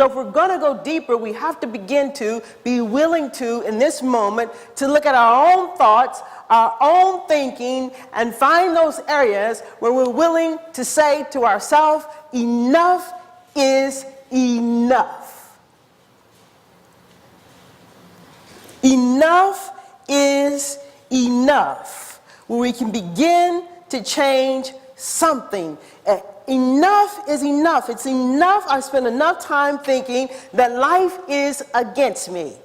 So if we're going to go deeper, we have to begin to be willing to, in this moment, to look at our own thoughts, our own thinking, and find those areas where we're willing to say to ourselves, enough is enough. Enough is enough. Where we can begin to change something. Enough is enough. It's enough. I spend enough time thinking that life is against me.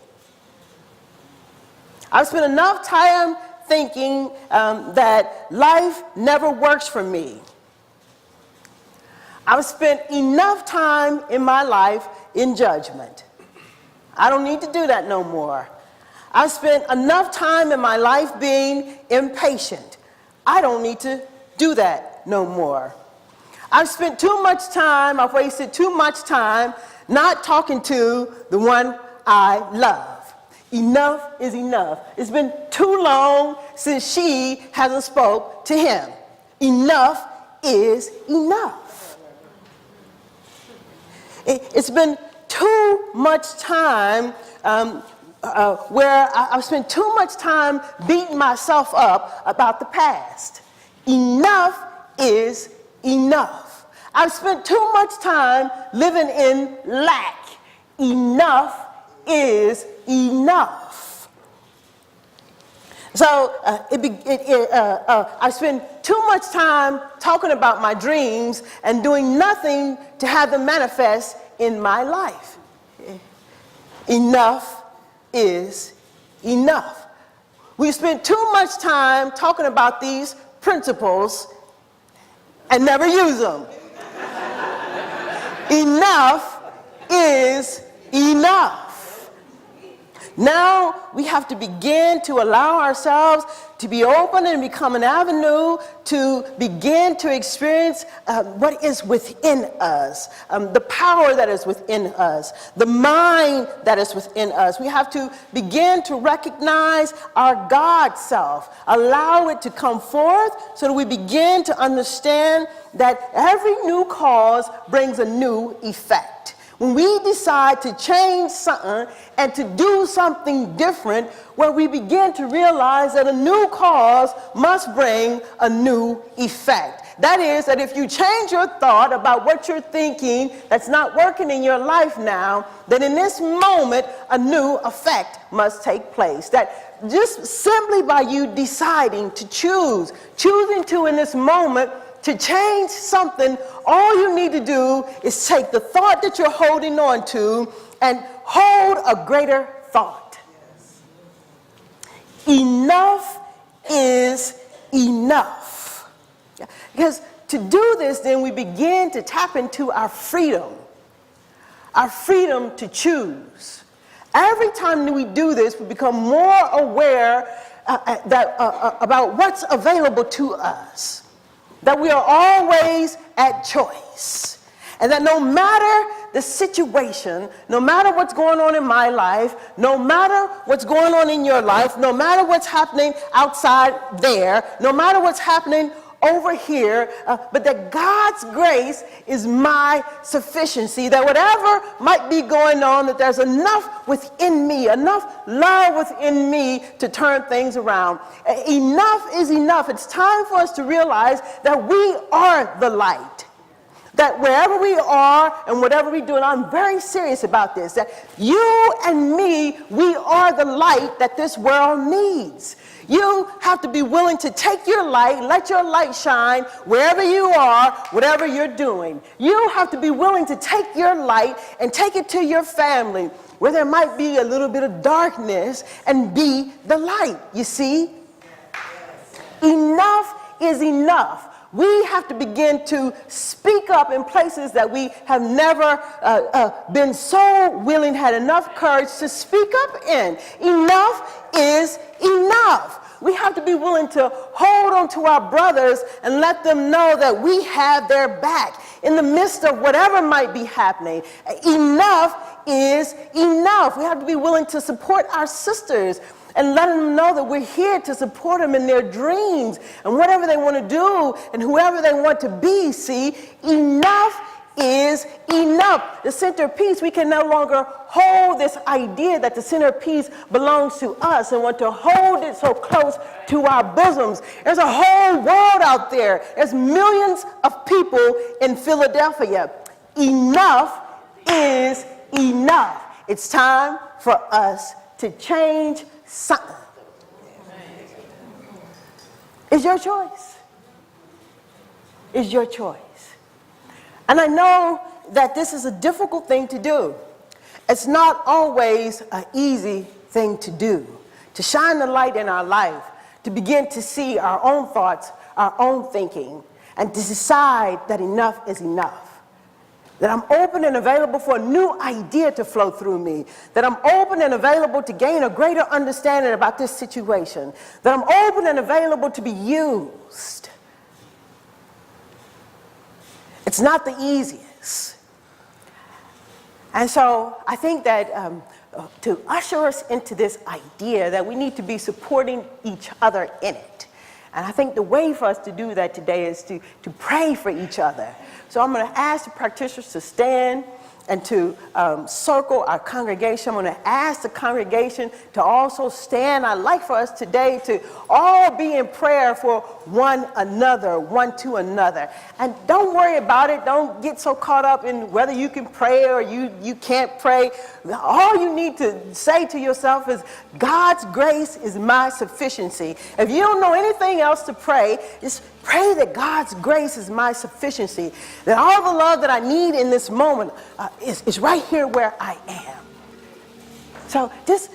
I've spent enough time thinking that life never works for me. I've spent enough time in my life in judgment. I don't need to do that no more. I've spent enough time in my life being impatient. I don't need to do that no more. I've spent too much time, I've wasted too much time not talking to the one I love. Enough is enough. It's been too long since she hasn't spoke to him. Enough is enough. It's been too much time where I've spent too much time beating myself up about the past. Enough is enough. I've spent too much time living in lack. Enough is enough. So I spend too much time talking about my dreams and doing nothing to have them manifest in my life. Enough is enough. We spend too much time talking about these principles and never use them. Enough is enough. Now we have to begin to allow ourselves to be open and become an avenue to begin to experience what is within us, the power that is within us, the mind that is within us. We have to begin to recognize our God self, allow it to come forth so that we begin to understand that every new cause brings a new effect. When we decide to change something and to do something different, where we begin to realize that a new cause must bring a new effect. That is, that if you change your thought about what you're thinking that's not working in your life now, then in this moment, a new effect must take place. That just simply by you deciding to choosing to in this moment to change something, all you need to do is take the thought that you're holding on to and hold a greater thought. Yes. Enough is enough. Because to do this, then we begin to tap into our freedom to choose. Every time that we do this, we become more aware about what's available to us. That we are always at choice. And that no matter the situation, no matter what's going on in my life, no matter what's going on in your life, no matter what's happening outside there, no matter what's happening over here, but that God's grace is my sufficiency, that whatever might be going on, that there's enough within me, enough love within me to turn things around. Enough is enough. It's time for us to realize that we are the light. That wherever we are and whatever we do, and I'm very serious about this, that you and me, we are the light that this world needs. You have to be willing to take your light, let your light shine wherever you are, whatever you're doing. You have to be willing to take your light and take it to your family, where there might be a little bit of darkness, and be the light, you see? Enough is enough. We have to begin to speak up in places that we have never been so willing, had enough courage to speak up in. Enough is enough. We have to be willing to hold on to our brothers and let them know that we have their back in the midst of whatever might be happening. Enough is enough. We have to be willing to support our sisters and let them know that we're here to support them in their dreams and whatever they want to do and whoever they want to be. See, enough is enough. The centerpiece, we can no longer hold this idea that the centerpiece belongs to us and want to hold it so close to our bosoms. There's a whole world out there. There's millions of people in Philadelphia. Enough is enough. It's time for us to change something. It's your choice. It's your choice. And I know that this is a difficult thing to do. It's not always an easy thing to do. To shine the light in our life, to begin to see our own thoughts, our own thinking, and to decide that enough is enough. That I'm open and available for a new idea to flow through me. That I'm open and available to gain a greater understanding about this situation. That I'm open and available to be used. It's not the easiest. And so I think that to usher us into this idea that we need to be supporting each other in it. And I think the way for us to do that today is to pray for each other. So I'm going to ask the practitioners to stand and to circle our congregation. I'm going to ask the congregation to also stand. I'd like for us today to all be in prayer for one another, one to another. And don't worry about it. Don't get so caught up in whether you can pray or you can't pray. All you need to say to yourself is, God's grace is my sufficiency. If you don't know anything else to pray, just pray that God's grace is my sufficiency. That all the love that I need in this moment is right here where I am. So just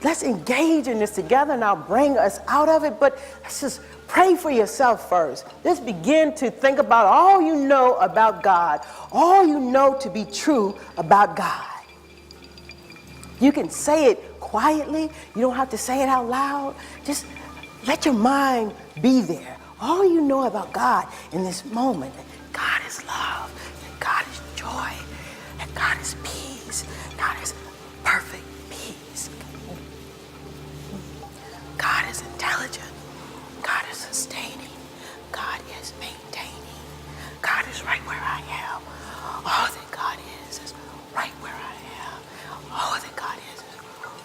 let's engage in this together, and I'll bring us out of it. But let's just pray for yourself first. Just begin to think about all you know about God, all you know to be true about God. You can say it quietly. You don't have to say it out loud. Just let your mind be there. All you know about God in this moment, that God is love, that God is joy, that God is peace, God is perfect peace. God is intelligent, God is sustaining, God is maintaining, God is right where I am. All that God is right where I am. All that God is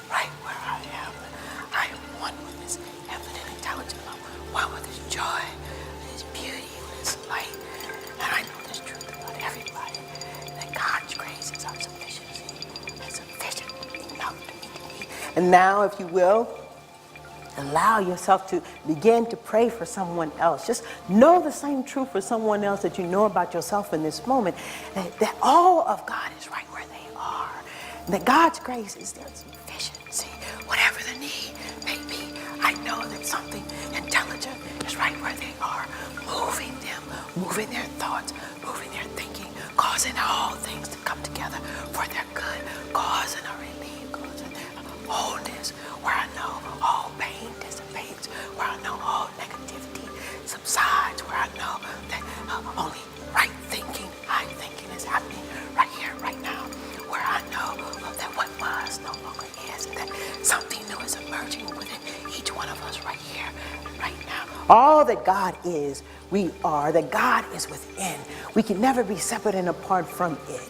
right where I am. I am one with His infinite intelligence. One with His joy, His beauty, with His light. And I know this truth about everybody, that God's grace is our sufficiency. It's sufficient enough to meet me. And now, if you will, allow yourself to begin to pray for someone else. Just know the same truth for someone else that you know about yourself in this moment, that all of God is right where they are. That God's grace is their sufficiency. Whatever the need may be, I know that something intelligent is right where they are, moving them, moving their thoughts, moving their thinking, causing all things to come together for their good, causing a relief, causing a wholeness, where I know all pain dissipates, where I know all negativity subsides, where I know that only right thinking, high thinking is happening right here, right now, where I know that what was no longer is, and that something new is emerging within each one of us right here, right now. All that God is, we are. That God is within. We can never be separate and apart from it.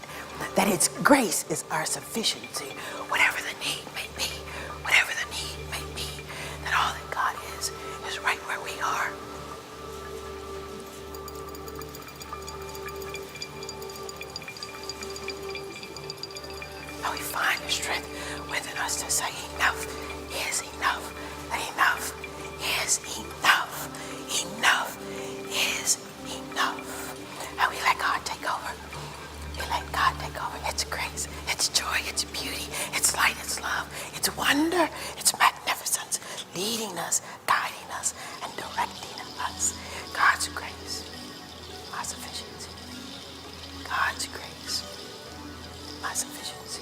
That its grace is our sufficiency. Whatever the need may be, whatever the need may be, that all that God is right where we are. That we find the strength within us to say enough is enough. That enough is enough. Enough is enough. And we let God take over. We let God take over. It's grace, it's joy, it's beauty, it's light, it's love, it's wonder, it's magnificence, leading us, guiding us, and directing us. God's grace, my sufficiency. God's grace, my sufficiency.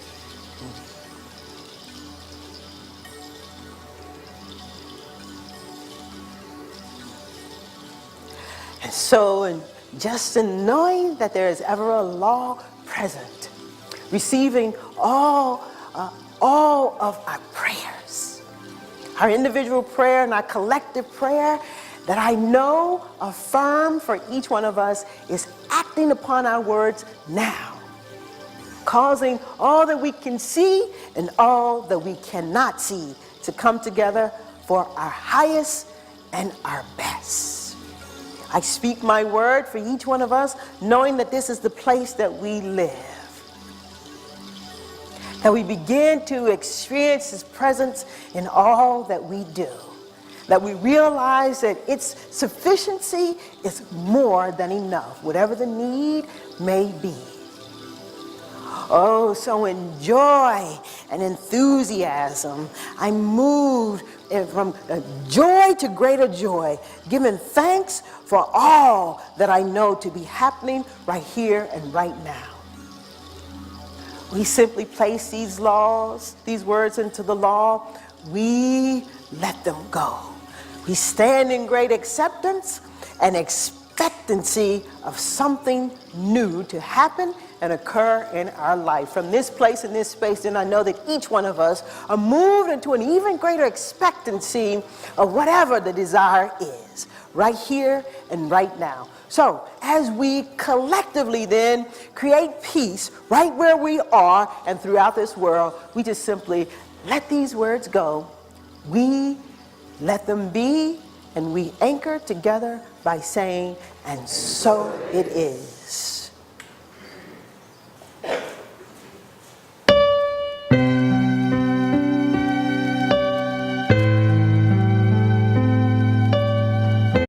And so, in just in knowing that there is ever a law present, receiving all of our prayers, our individual prayer and our collective prayer, that I know, affirm for each one of us is acting upon our words now, causing all that we can see and all that we cannot see to come together for our highest and our best. I speak my word for each one of us, knowing that this is the place that we live, that we begin to experience His presence in all that we do, that we realize that its sufficiency is more than enough, whatever the need may be. Oh, so in joy and enthusiasm, I'm moved from joy to greater joy, giving thanks for all that I know to be happening right here and right now. We simply place these words into the law. We let them go. We stand in great acceptance and expectancy of something new to happen and occur in our life. From this place and this space, then I know that each one of us are moved into an even greater expectancy of whatever the desire is, right here and right now. So, as we collectively then create peace right where we are and throughout this world, we just simply let these words go. We let them be, and we anchor together by saying, and so it is.